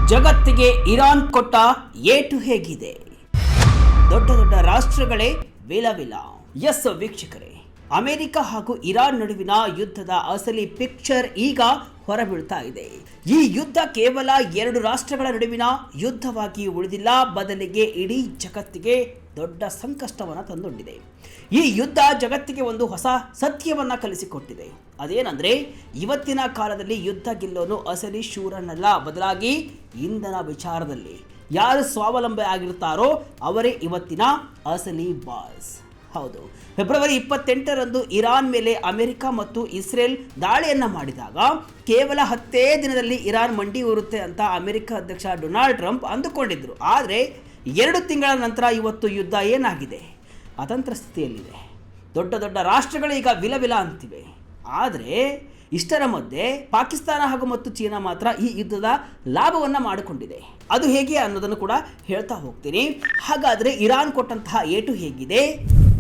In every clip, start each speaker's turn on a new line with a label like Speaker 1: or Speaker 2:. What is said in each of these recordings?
Speaker 1: ಜಗತ್ತಿಗೆ ಇರಾನ್ ಕೊಟ್ಟ ಏಟು ಹೇಗಿದೆ? ದೊಡ್ಡ ದೊಡ್ಡ ರಾಷ್ಟ್ರಗಳೇ ವಿಲವಿಲ. ಎಸ್ ವೀಕ್ಷಕರೇ, ಅಮೆರಿಕ ಹಾಗೂ ಇರಾನ್ ನಡುವಿನ ಯುದ್ಧದ ಅಸಲಿ ಪಿಕ್ಚರ್ ಈಗ ಹೊರಬೀಳ್ತಾ ಇದೆ. ಈ ಯುದ್ಧ ಕೇವಲ ಎರಡು ರಾಷ್ಟ್ರಗಳ ನಡುವಿನ ಯುದ್ಧವಾಗಿ ಉಳಿದಿಲ್ಲ, ಬದಲಿಗೆ ಇಡೀ ಜಗತ್ತಿಗೆ ದೊಡ್ಡ ಸಂಕಷ್ಟವನ್ನು ತಂದೊಡ್ಡಿದೆ. ಈ ಯುದ್ಧ ಜಗತ್ತಿಗೆ ಒಂದು ಹೊಸ ಸತ್ಯವನ್ನು ಕಲಿಸಿಕೊಟ್ಟಿದೆ. ಅದೇನೆಂದರೆ, ಇವತ್ತಿನ ಕಾಲದಲ್ಲಿ ಯುದ್ಧ ಗೆಲ್ಲೋನು ಅಸಲಿ ಶೂರನಲ್ಲ, ಬದಲಾಗಿ ಇಂಧನ ವಿಚಾರದಲ್ಲಿ ಯಾರು ಸ್ವಾವಲಂಬಿ ಆಗಿರ್ತಾರೋ ಅವರೇ ಇವತ್ತಿನ ಅಸಲಿ ಬಾಸ್. ಹೌದು, ಫೆಬ್ರವರಿ 28ರಂದು ಇರಾನ್ ಮೇಲೆ ಅಮೆರಿಕ ಮತ್ತು ಇಸ್ರೇಲ್ ದಾಳಿಯನ್ನು ಮಾಡಿದಾಗ ಕೇವಲ 10 ದಿನದಲ್ಲಿ ಇರಾನ್ ಮಂಡಿ ಊರುತ್ತೆ ಅಂತ ಅಮೆರಿಕ ಅಧ್ಯಕ್ಷ ಡೊನಾಲ್ಡ್ ಟ್ರಂಪ್ ಅಂದುಕೊಂಡಿದ್ರು. ಆದರೆ 2 ತಿಂಗಳ ನಂತರ ಇವತ್ತು ಯುದ್ಧ ಏನಾಗಿದೆ? ಅತಂತ್ರ ಸ್ಥಿತಿಯಲ್ಲಿದೆ. ದೊಡ್ಡ ದೊಡ್ಡ ರಾಷ್ಟ್ರಗಳು ಈಗ ವಿಲವಿಲ ಅಂತಿವೆ. ಆದರೆ ಇಷ್ಟರ ಮಧ್ಯೆ ಪಾಕಿಸ್ತಾನ ಹಾಗೂ ಮತ್ತು ಚೀನಾ ಮಾತ್ರ ಈ ಯುದ್ಧದ ಲಾಭವನ್ನು ಮಾಡಿಕೊಂಡಿದೆ. ಅದು ಹೇಗೆ ಅನ್ನೋದನ್ನು ಕೂಡ ಹೇಳ್ತಾ ಹೋಗ್ತೀನಿ. ಹಾಗಾದರೆ ಇರಾನ್ ಕೊಟ್ಟಂತಹ ಏಟು ಹೇಗಿದೆ?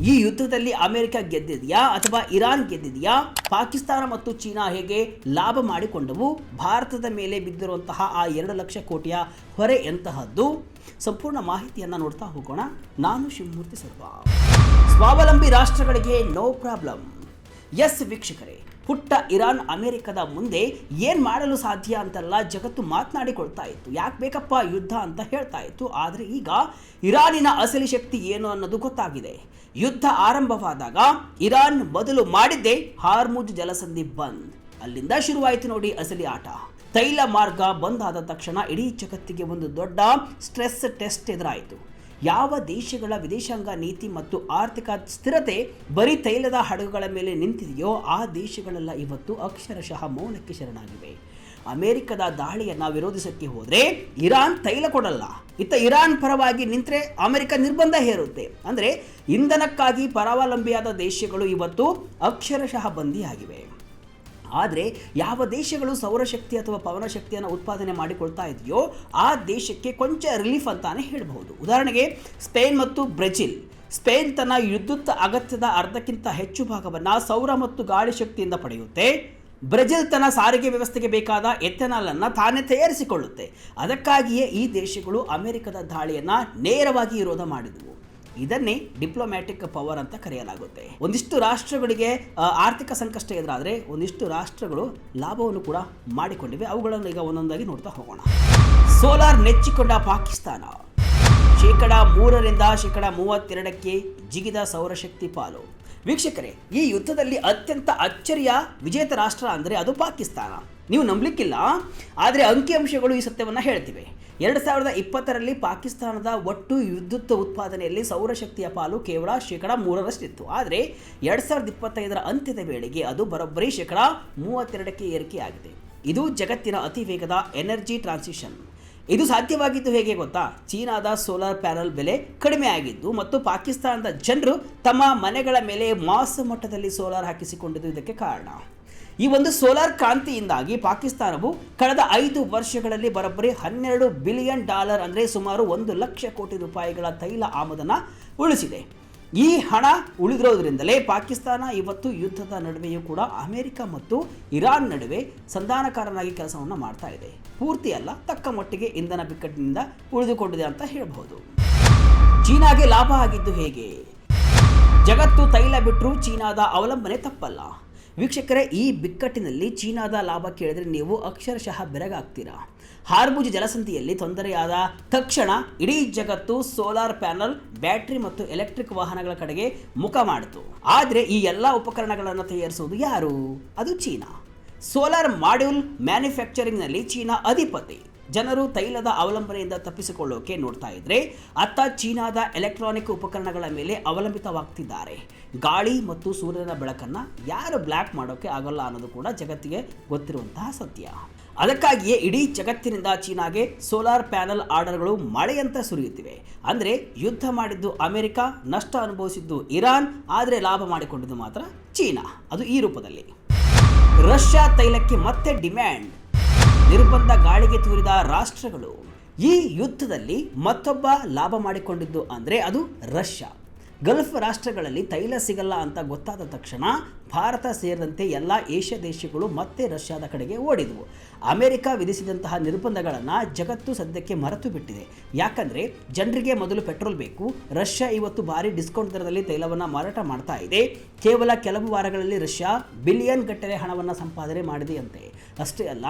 Speaker 1: ಈ ಯುದ್ಧದಲ್ಲಿ ಅಮೆರಿಕ ಗೆದ್ದಿದೆಯಾ ಅಥವಾ ಇರಾನ್ ಗೆದ್ದಿದೆಯಾ? ಪಾಕಿಸ್ತಾನ ಮತ್ತು ಚೀನಾ ಹೇಗೆ ಲಾಭ ಮಾಡಿಕೊಂಡವು? ಭಾರತದ ಮೇಲೆ ಬಿದ್ದಿರುವಂತಹ ಆ 2 ಲಕ್ಷ ಕೋಟಿಯ ಹೊರೆ ಎಂತಹದ್ದು? ಸಂಪೂರ್ಣ ಮಾಹಿತಿಯನ್ನು ನೋಡ್ತಾ ಹೋಗೋಣ. ನಾನು ಶಿವಮೂರ್ತಿ ಸರ್ವಾ. ಸ್ವಾವಲಂಬಿ ರಾಷ್ಟ್ರಗಳಿಗೆ ನೋ ಪ್ರಾಬ್ಲಮ್. ಎಸ್ ವೀಕ್ಷಕರೇ, ಪುಟ್ಟ ಇರಾನ್ ಅಮೆರಿಕದ ಮುಂದೆ ಏನು ಮಾಡಲು ಸಾಧ್ಯ ಅಂತೆಲ್ಲ ಜಗತ್ತು ಮಾತನಾಡಿಕೊಳ್ತಾ ಇತ್ತು. ಯಾಕೆ ಬೇಕಪ್ಪ ಯುದ್ಧ ಅಂತ ಹೇಳ್ತಾ ಇತ್ತು. ಆದರೆ ಈಗ ಇರಾನಿನ ಅಸಲಿ ಶಕ್ತಿ ಏನು ಅನ್ನೋದು ಗೊತ್ತಾಗಿದೆ. ಯುದ್ಧ ಆರಂಭವಾದಾಗ ಇರಾನ್ ಮೊದಲು ಮಾಡಿದ್ದೇ ಹಾರ್ಮುಜ್ ಜಲಸಂಧಿ ಬಂದ್. ಅಲ್ಲಿಂದ ಶುರುವಾಯಿತು ನೋಡಿ ಅಸಲಿ ಆಟ. ತೈಲ ಮಾರ್ಗ ಬಂದ್ ಆದ ತಕ್ಷಣ ಇಡೀ ಜಗತ್ತಿಗೆ ಒಂದು ದೊಡ್ಡ ಸ್ಟ್ರೆಸ್ ಟೆಸ್ಟ್ ಎದುರಾಯಿತು. ಯಾವ ದೇಶಗಳ ವಿದೇಶಾಂಗ ನೀತಿ ಮತ್ತು ಆರ್ಥಿಕ ಸ್ಥಿರತೆ ಬರೀ ತೈಲದ ಹಡಗುಗಳ ಮೇಲೆ ನಿಂತಿದೆಯೋ ಆ ದೇಶಗಳೆಲ್ಲ ಇವತ್ತು ಅಕ್ಷರಶಃ ಮೌನಕ್ಕೆ ಶರಣಾಗಿವೆ. ಅಮೆರಿಕದ ದಾಳಿಯನ್ನು ವಿರೋಧಿಸಕ್ಕೆ ಹೋದರೆ ಇರಾನ್ ತೈಲ ಕೊಡಲ್ಲ. ಇತ್ತ ಇರಾನ್ ಪರವಾಗಿ ನಿಂತರೆ ಅಮೆರಿಕ ನಿರ್ಬಂಧ ಹೇರುತ್ತೆ. ಅಂದರೆ ಇಂಧನಕ್ಕಾಗಿ ಪರಾವಲಂಬಿಯಾದ ದೇಶಗಳು ಇವತ್ತು ಅಕ್ಷರಶಃ ಬಂದಿಯಾಗಿವೆ. ಆದರೆ ಯಾವ ದೇಶಗಳು ಸೌರಶಕ್ತಿ ಅಥವಾ ಪವನಶಕ್ತಿಯನ್ನು ಉತ್ಪಾದನೆ ಮಾಡಿಕೊಳ್ತಾ ಇದೆಯೋ ಆ ದೇಶಕ್ಕೆ ಕೊಂಚ ರಿಲೀಫ್ ಅಂತಾನೆ ಹೇಳಬಹುದು. ಉದಾಹರಣೆಗೆ ಸ್ಪೇನ್ ಮತ್ತು ಬ್ರೆಜಿಲ್. ಸ್ಪೇನ್ ತನ್ನ ವಿದ್ಯುತ್ ಅಗತ್ಯದ ಅರ್ಧಕ್ಕಿಂತ ಹೆಚ್ಚು ಭಾಗವನ್ನು ಸೌರ ಮತ್ತು ಗಾಳಿ ಶಕ್ತಿಯಿಂದ ಪಡೆಯುತ್ತೆ. ಬ್ರೆಜಿಲ್ ತನ್ನ ಸಾರಿಗೆ ವ್ಯವಸ್ಥೆಗೆ ಬೇಕಾದ ಎಥೆನಾಲ್ ಅನ್ನು ತಾನೇ ತಯಾರಿಸಿಕೊಳ್ಳುತ್ತೆ. ಅದಕ್ಕಾಗಿಯೇ ಈ ದೇಶಗಳು ಅಮೆರಿಕದ ದಾಳಿಯನ್ನು ನೇರವಾಗಿ ವಿರೋಧ ಮಾಡಿದವು. ಇದನ್ನೇ ಡಿಪ್ಲೊಮ್ಯಾಟಿಕ್ ಪವರ್ ಅಂತ ಕರೆಯಲಾಗುತ್ತೆ. ಒಂದಿಷ್ಟು ರಾಷ್ಟ್ರಗಳಿಗೆ ಆರ್ಥಿಕ ಸಂಕಷ್ಟ ಎದುರಾದರೆ ಒಂದಿಷ್ಟು ರಾಷ್ಟ್ರಗಳು ಲಾಭವನ್ನು ಕೂಡ ಮಾಡಿಕೊಂಡಿವೆ. ಅವುಗಳನ್ನು ಈಗ ಒಂದೊಂದಾಗಿ ನೋಡ್ತಾ ಹೋಗೋಣ. ಸೋಲಾರ್ ನೆಚ್ಚಿಕೊಂಡ ಪಾಕಿಸ್ತಾನ. 3% 32% ಜಿಗಿದ ಸೌರಶಕ್ತಿ ಪಾಲು. ವೀಕ್ಷಕರೇ, ಈ ಯುದ್ಧದಲ್ಲಿ ಅತ್ಯಂತ ಅಚ್ಚರಿಯ ವಿಜೇತ ರಾಷ್ಟ್ರ ಅಂದರೆ ಅದು ಪಾಕಿಸ್ತಾನ. ನೀವು ನಂಬಲಿಕ್ಕಿಲ್ಲ, ಆದರೆ ಅಂಕಿಅಂಶಗಳು ಈ ಸತ್ಯವನ್ನು ಹೇಳ್ತಿವೆ. 2020ರಲ್ಲಿ ಪಾಕಿಸ್ತಾನದ ಒಟ್ಟು ವಿದ್ಯುತ್ ಉತ್ಪಾದನೆಯಲ್ಲಿ ಸೌರಶಕ್ತಿಯ ಪಾಲು ಕೇವಲ 3% ಆದರೆ 2025ರ ಅಂತ್ಯದ ವೇಳೆಗೆ ಅದು ಬರೋಬ್ಬರಿ 32% ಏರಿಕೆಯಾಗಿದೆ. ಇದು ಜಗತ್ತಿನ ಅತಿ ವೇಗದ ಎನರ್ಜಿ ಟ್ರಾನ್ಸಿಷನ್. ಇದು ಸಾಧ್ಯವಾಗಿದ್ದು ಹೇಗೆ ಗೊತ್ತಾ? ಚೀನಾದ ಸೋಲಾರ್ ಪ್ಯಾನಲ್ ಬೆಲೆ ಕಡಿಮೆ ಆಗಿದ್ದು ಮತ್ತು ಪಾಕಿಸ್ತಾನದ ಜನರು ತಮ್ಮ ಮನೆಗಳ ಮೇಲೆ ಮಾಸ್ ಮಟ್ಟದಲ್ಲಿ ಸೋಲಾರ್ ಹಾಕಿಸಿಕೊಂಡಿದ್ದು ಇದಕ್ಕೆ ಕಾರಣ. ಈ ಒಂದು ಸೋಲಾರ್ ಕ್ರಾಂತಿಯಿಂದಾಗಿ ಪಾಕಿಸ್ತಾನವು ಕಳೆದ 5 ವರ್ಷಗಳಲ್ಲಿ ಬರೋಬ್ಬರಿ $12 ಬಿಲಿಯನ್ ಅಂದರೆ ಸುಮಾರು 1 ಲಕ್ಷ ಕೋಟಿ ರೂಪಾಯಿಗಳ ತೈಲ ಆಮದನ್ನು ಉಳಿಸಿದೆ. ಈ ಹಣ ಉಳಿದಿರೋದ್ರಿಂದಲೇ ಪಾಕಿಸ್ತಾನ ಇವತ್ತು ಯುದ್ಧದ ನಡುವೆಯೂ ಕೂಡ ಅಮೆರಿಕ ಮತ್ತು ಇರಾನ್ ನಡುವೆ ಸಂಧಾನಕಾರನಾಗಿ ಕೆಲಸವನ್ನು ಮಾಡ್ತಾ ಇದೆ. ಪೂರ್ತಿ ಅಲ್ಲ, ತಕ್ಕ ಮಟ್ಟಿಗೆ ಇಂಧನ ಬಿಕ್ಕಟ್ಟಿನಿಂದ ಉಳಿದುಕೊಂಡಿದೆ ಅಂತ ಹೇಳಬಹುದು. ಚೀನಾಗೆ ಲಾಭ ಆಗಿದ್ದು ಹೇಗೆ? ಜಗತ್ತು ತೈಲ ಬಿಟ್ಟರೂ ಚೀನಾದ ಅವಲಂಬನೆ ತಪ್ಪಲ್ಲ. ವೀಕ್ಷಕರೇ, ಈ ಬಿಕ್ಕಟ್ಟಿನಲ್ಲಿ ಚೀನಾದ ಲಾಭ ಕೇಳಿದ್ರೆ ನೀವು ಅಕ್ಷರಶಃ ಬೆರಗಾಗ್ತೀರಾ. ಹಾರ್ಮುಜ್ ಜಲಸಂಧಿಯಲ್ಲಿ ತೊಂದರೆಯಾದ ತಕ್ಷಣ ಇಡೀ ಜಗತ್ತು ಸೋಲಾರ್ ಪ್ಯಾನಲ್, ಬ್ಯಾಟರಿ ಮತ್ತು ಎಲೆಕ್ಟ್ರಿಕ್ ವಾಹನಗಳ ಕಡೆಗೆ ಮುಖ ಮಾಡಿತು. ಆದರೆ ಈ ಎಲ್ಲ ಉಪಕರಣಗಳನ್ನು ತಯಾರಿಸುವುದು ಯಾರು? ಅದು ಚೀನಾ. ಸೋಲಾರ್ ಮಾಡ್ಯೂಲ್ ಮ್ಯಾನುಫ್ಯಾಕ್ಚರಿಂಗ್ನಲ್ಲಿ ಚೀನಾ ಅಧಿಪತಿ. ಜನರು ತೈಲದ ಅವಲಂಬನೆಯಿಂದ ತಪ್ಪಿಸಿಕೊಳ್ಳೋಕೆ ನೋಡ್ತಾ ಇದ್ರೆ ಅತ್ತ ಚೀನಾದ ಎಲೆಕ್ಟ್ರಾನಿಕ್ ಉಪಕರಣಗಳ ಮೇಲೆ ಅವಲಂಬಿತವಾಗ್ತಿದ್ದಾರೆ. ಗಾಳಿ ಮತ್ತು ಸೂರ್ಯನ ಬೆಳಕನ್ನು ಯಾರು ಬ್ಲ್ಯಾಕ್ ಮಾಡೋಕೆ ಆಗೋಲ್ಲ ಅನ್ನೋದು ಕೂಡ ಜಗತ್ತಿಗೆ ಗೊತ್ತಿರುವಂತಹ ಸತ್ಯ. ಅದಕ್ಕಾಗಿಯೇ ಇಡೀ ಜಗತ್ತಿನಿಂದ ಚೀನಾಗೆ ಸೋಲಾರ್ ಪ್ಯಾನಲ್ ಆರ್ಡರ್ಗಳು ಮಳೆಯಂತ ಸುರಿಯುತ್ತಿವೆ. ಅಂದರೆ ಯುದ್ಧ ಮಾಡಿದ್ದು ಅಮೆರಿಕ, ನಷ್ಟ ಅನುಭವಿಸಿದ್ದು ಇರಾನ್, ಆದರೆ ಲಾಭ ಮಾಡಿಕೊಂಡಿದ್ದು ಮಾತ್ರ ಚೀನಾ. ಅದು ಈ ರೂಪದಲ್ಲಿ. ರಷ್ಯಾ ತೈಲಕ್ಕೆ ಮತ್ತೆ ಡಿಮ್ಯಾಂಡ್. ನಿರ್ಬಂಧ ಗಾಳಿಗೆ ತೂರಿದ ರಾಷ್ಟ್ರಗಳು. ಈ ಯುದ್ಧದಲ್ಲಿ ಮತ್ತೊಬ್ಬ ಲಾಭ ಮಾಡಿಕೊಂಡಿದ್ದು ಅಂದರೆ ಅದು ರಷ್ಯಾ. ಗಲ್ಫ್ ರಾಷ್ಟ್ರಗಳಲ್ಲಿ ತೈಲ ಸಿಗಲ್ಲ ಅಂತ ಗೊತ್ತಾದ ತಕ್ಷಣ ಭಾರತ ಸೇರಿದಂತೆ ಎಲ್ಲ ಏಷ್ಯಾ ದೇಶಗಳು ಮತ್ತೆ ರಷ್ಯಾದ ಕಡೆಗೆ ಓಡಿದವು. ಅಮೆರಿಕ ವಿಧಿಸಿದಂತಹ ನಿರ್ಬಂಧಗಳನ್ನು ಜಗತ್ತು ಸದ್ಯಕ್ಕೆ ಮರೆತು ಬಿಟ್ಟಿದೆ. ಯಾಕಂದರೆ ಜನರಿಗೆ ಮೊದಲು ಪೆಟ್ರೋಲ್ ಬೇಕು. ರಷ್ಯಾ ಇವತ್ತು ಭಾರಿ ಡಿಸ್ಕೌಂಟ್ ದರದಲ್ಲಿ ತೈಲವನ್ನು ಮಾರಾಟ ಮಾಡ್ತಾ ಇದೆ. ಕೇವಲ ಕೆಲವು ವಾರಗಳಲ್ಲಿ ರಷ್ಯಾ ಬಿಲಿಯನ್ ಗಟ್ಟಲೆ ಹಣವನ್ನು ಸಂಪಾದನೆ ಮಾಡಿದೆಯಂತೆ. ಅಷ್ಟೇ ಅಲ್ಲ,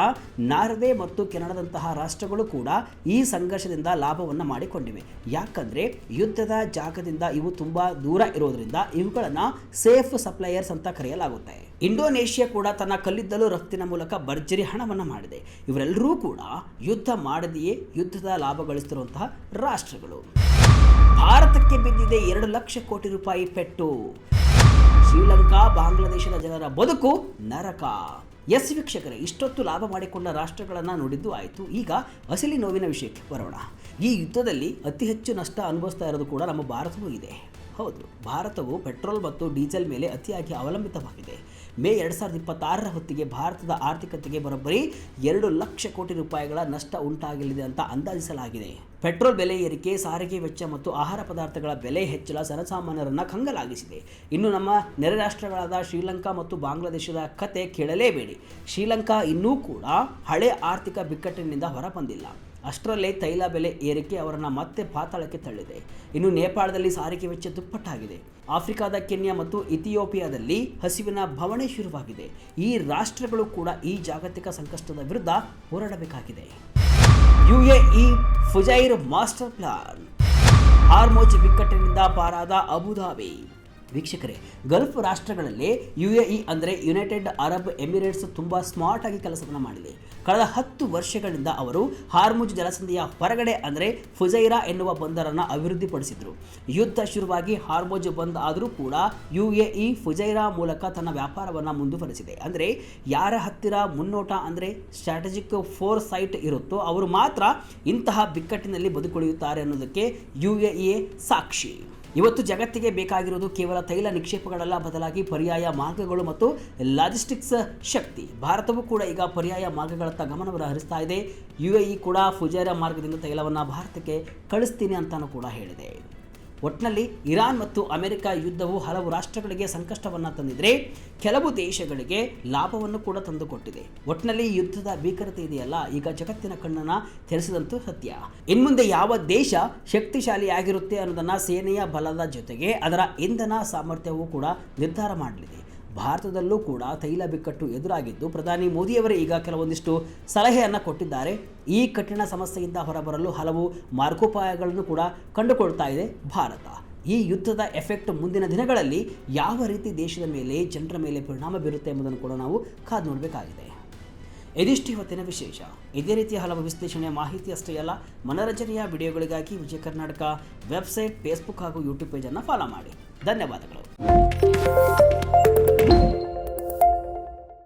Speaker 1: ನಾರ್ವೆ ಮತ್ತು ಕೆನಡಾದಂತಹ ರಾಷ್ಟ್ರಗಳು ಕೂಡ ಈ ಸಂಘರ್ಷದಿಂದ ಲಾಭವನ್ನು ಮಾಡಿಕೊಂಡಿವೆ. ಯಾಕಂದರೆ ಯುದ್ಧದ ಜಾಗದಿಂದ ಇವು ತುಂಬ ದೂರ ಇರೋದ್ರಿಂದ ಇವುಗಳನ್ನು ಸೇಫ್ ಸಪ್ಲೈಯರ್ಸ್ ಅಂತ ಕರೆಯಲಾಗುತ್ತೆ. ಇಂಡೋನೇಷ್ಯಾ ಕೂಡ ತನ್ನ ಕಲ್ಲಿದ್ದಲು ರಫ್ತಿನ ಮೂಲಕ ಭರ್ಜರಿ ಹಣವನ್ನು ಮಾಡಿದೆ. ಇವರೆಲ್ಲರೂ ಕೂಡ ಯುದ್ಧ ಮಾಡದೆಯೇ ಯುದ್ಧದ ಲಾಭ ಗಳಿಸುತ್ತಿರುವಂತಹ ರಾಷ್ಟ್ರಗಳು. ಭಾರತಕ್ಕೆ ಬಿದ್ದಿದೆ 2 ಲಕ್ಷ ಕೋಟಿ ರೂಪಾಯಿ ಪೆಟ್ಟು. ಶ್ರೀಲಂಕಾ, ಬಾಂಗ್ಲಾದೇಶದ ಜನರ ಬದುಕು ನರಕ. ಎಸ್ ವೀಕ್ಷಕರೇ, ಇಷ್ಟೊತ್ತು ಲಾಭ ಮಾಡಿಕೊಂಡ ರಾಷ್ಟ್ರಗಳನ್ನು ನೋಡಿದ್ದು ಆಯಿತು. ಈಗ ಅಸಲಿ ನೋವಿನ ವಿಷಯಕ್ಕೆ ಬರೋಣ. ಈ ಯುದ್ಧದಲ್ಲಿ ಅತಿ ಹೆಚ್ಚು ನಷ್ಟ ಅನುಭವಿಸ್ತಾ ಇರೋದು ಕೂಡ ನಮ್ಮ ಭಾರತವೂ ಇದೆ. ಹೌದು, ಭಾರತವು ಪೆಟ್ರೋಲ್ ಮತ್ತು ಡೀಸೆಲ್ ಮೇಲೆ ಅತಿಯಾಗಿ ಅವಲಂಬಿತವಾಗಿದೆ. ಮೇ 2026ರ ಹೊತ್ತಿಗೆ ಭಾರತದ ಆರ್ಥಿಕತೆಗೆ ಬರೋಬ್ಬರಿ 2 ಲಕ್ಷ ಕೋಟಿ ರೂಪಾಯಿಗಳ ನಷ್ಟ ಉಂಟಾಗಲಿದೆ ಅಂತ ಅಂದಾಜಿಸಲಾಗಿದೆ. ಪೆಟ್ರೋಲ್ ಬೆಲೆ ಏರಿಕೆ, ಸಾರಿಗೆ ವೆಚ್ಚ ಮತ್ತು ಆಹಾರ ಪದಾರ್ಥಗಳ ಬೆಲೆ ಹೆಚ್ಚಳ ಜನಸಾಮಾನ್ಯರನ್ನು ಕಂಗಲಾಗಿಸಿದೆ. ಇನ್ನು ನಮ್ಮ ನೆರೆ ರಾಷ್ಟ್ರಗಳಾದ ಶ್ರೀಲಂಕಾ ಮತ್ತು ಬಾಂಗ್ಲಾದೇಶದ ಕತೆ ಕೇಳಲೇಬೇಡಿ. ಶ್ರೀಲಂಕಾ ಇನ್ನೂ ಕೂಡ ಹಳೆ ಆರ್ಥಿಕ ಬಿಕ್ಕಟ್ಟಿನಿಂದ ಹೊರಬಂದಿಲ್ಲ. ಅಷ್ಟರಲ್ಲೇ ತೈಲ ಬೆಲೆ ಏರಿಕೆ ಅವರನ್ನು ಮತ್ತೆ ಪಾತಾಳಕ್ಕೆ ತಳ್ಳಿದೆ. ಇನ್ನು ನೇಪಾಳದಲ್ಲಿ ಸಾರಿಗೆ ವೆಚ್ಚ ದುಪ್ಪಟ್ಟಾಗಿದೆ. ಆಫ್ರಿಕಾದ ಕೆನ್ಯಾ ಮತ್ತು ಇಥಿಯೋಪಿಯಾದಲ್ಲಿ ಹಸಿವಿನ ಬವಣೆ ಶುರುವಾಗಿದೆ. ಈ ರಾಷ್ಟ್ರಗಳು ಕೂಡ ಈ ಜಾಗತಿಕ ಸಂಕಷ್ಟದ ವಿರುದ್ಧ ಹೋರಾಡಬೇಕಾಗಿದೆ. UAE Fujairah master plan. Hormuz ಬಿಕ್ಕಟ್ಟಿನಿಂದ ಪಾರಾದ ಅಬುಧಾಬಿ. ವೀಕ್ಷಕರೇ, ಗಲ್ಫ್ ರಾಷ್ಟ್ರಗಳಲ್ಲಿ UAE ಅಂದರೆ ಯುನೈಟೆಡ್ ಅರಬ್ ಎಮಿರೇಟ್ಸ್ ತುಂಬ ಸ್ಮಾರ್ಟ್ ಆಗಿ ಕೆಲಸವನ್ನು ಮಾಡಿದೆ. ಕಳೆದ 10 ವರ್ಷಗಳಿಂದ ಅವರು ಹಾರ್ಮುಜ್ ಜಲಸಂಧಿಯ ಹೊರಗಡೆ ಅಂದರೆ ಫುಜೈರಾ ಎನ್ನುವ ಬಂದರನ್ನು ಅಭಿವೃದ್ಧಿಪಡಿಸಿದರು. ಯುದ್ಧ ಶುರುವಾಗಿ ಹಾರ್ಮುಜ್ ಬಂದ್ ಆದರೂ ಕೂಡ UAE ಫುಜೈರಾ ಮೂಲಕ ತನ್ನ ವ್ಯಾಪಾರವನ್ನು ಮುಂದುವರೆಸಿದೆ. ಅಂದರೆ ಯಾರ ಹತ್ತಿರ ಮುನ್ನೋಟ ಅಂದರೆ ಸ್ಟ್ರಾಟಜಿಕ್ ಫೋರ್ ಸೈಟ್ ಇರುತ್ತೋ ಅವರು ಮಾತ್ರ ಇಂತಹ ಬಿಕ್ಕಟ್ಟಿನಲ್ಲಿ ಬದುಕುಳಿಯುತ್ತಾರೆ ಅನ್ನೋದಕ್ಕೆ UAE ಸಾಕ್ಷಿ. ಇವತ್ತು ಜಗತ್ತಿಗೆ ಬೇಕಾಗಿರೋದು ಕೇವಲ ತೈಲ ನಿಕ್ಷೇಪಗಳಲ್ಲ, ಬದಲಾಗಿ ಪರ್ಯಾಯ ಮಾರ್ಗಗಳು ಮತ್ತು ಲಾಜಿಸ್ಟಿಕ್ಸ್ ಶಕ್ತಿ. ಭಾರತವು ಕೂಡ ಈಗ ಪರ್ಯಾಯ ಮಾರ್ಗಗಳತ್ತ ಗಮನವನ್ನು ಹರಿಸ್ತಾ ಇದೆ. UAE ಕೂಡ ಫುಜೈರಾ ಮಾರ್ಗದಿಂದ ತೈಲವನ್ನು ಭಾರತಕ್ಕೆ ಕಳಿಸ್ತೀನಿ ಅಂತಾನೂ ಕೂಡ ಹೇಳಿದೆ. ಒಟ್ಟಿನಲ್ಲಿ ಇರಾನ್ ಮತ್ತು ಅಮೆರಿಕ ಯುದ್ಧವು ಹಲವು ರಾಷ್ಟ್ರಗಳಿಗೆ ಸಂಕಷ್ಟವನ್ನು ತಂದಿದ್ರೆ ಕೆಲವು ದೇಶಗಳಿಗೆ ಲಾಭವನ್ನು ಕೂಡ ತಂದುಕೊಟ್ಟಿದೆ. ಒಟ್ಟಿನಲ್ಲಿ ಯುದ್ಧದ ಭೀಕರತೆ ಇದೆಯಲ್ಲ, ಈಗ ಜಗತ್ತಿನ ಕಣ್ಣನ್ನು ತೆರೆಸಿದಂತೂ ಸತ್ಯ. ಇನ್ಮುಂದೆ ಯಾವ ದೇಶ ಶಕ್ತಿಶಾಲಿಯಾಗಿರುತ್ತೆ ಅನ್ನೋದನ್ನು ಸೇನೆಯ ಬಲದ ಜೊತೆಗೆ ಅದರ ಇಂಧನ ಸಾಮರ್ಥ್ಯವೂ ಕೂಡ ನಿರ್ಧಾರ ಮಾಡಲಿದೆ. ಭಾರತದಲ್ಲೂ ಕೂಡ ತೈಲ ಬಿಕ್ಕಟ್ಟು ಎದುರಾಗಿದ್ದು ಪ್ರಧಾನಿ ಮೋದಿಯವರೇ ಈಗ ಕೆಲವೊಂದಿಷ್ಟು ಸಲಹೆಯನ್ನು ಕೊಟ್ಟಿದ್ದಾರೆ. ಈ ಕಠಿಣ ಸಮಸ್ಯೆಯಿಂದ ಹೊರಬರಲು ಹಲವು ಮಾರ್ಗೋಪಾಯಗಳನ್ನು ಕೂಡ ಕಂಡುಕೊಳ್ತಾ ಇದೆ ಭಾರತ. ಈ ಯುದ್ಧದ ಎಫೆಕ್ಟ್ ಮುಂದಿನ ದಿನಗಳಲ್ಲಿ ಯಾವ ರೀತಿ ದೇಶದ ಮೇಲೆ, ಜನರ ಮೇಲೆ ಪರಿಣಾಮ ಬೀರುತ್ತೆ ಎಂಬುದನ್ನು ಕೂಡ ನಾವು ಕಾದು ನೋಡಬೇಕಾಗಿದೆ. ಇದಿಷ್ಟು ಇವತ್ತಿನ ವಿಶೇಷ. ಇದೇ ರೀತಿಯ ಹಲವು ವಿಶ್ಲೇಷಣೆಯ ಮಾಹಿತಿ ಅಷ್ಟೇ ಅಲ್ಲ, ಮನರಂಜನೆಯ ವಿಡಿಯೋಗಳಿಗಾಗಿ ವಿಜಯ ಕರ್ನಾಟಕ ವೆಬ್ಸೈಟ್, ಫೇಸ್ಬುಕ್ ಹಾಗೂ ಯೂಟ್ಯೂಬ್ ಪೇಜನ್ನು ಫಾಲೋ ಮಾಡಿ. ಧನ್ಯವಾದಗಳು.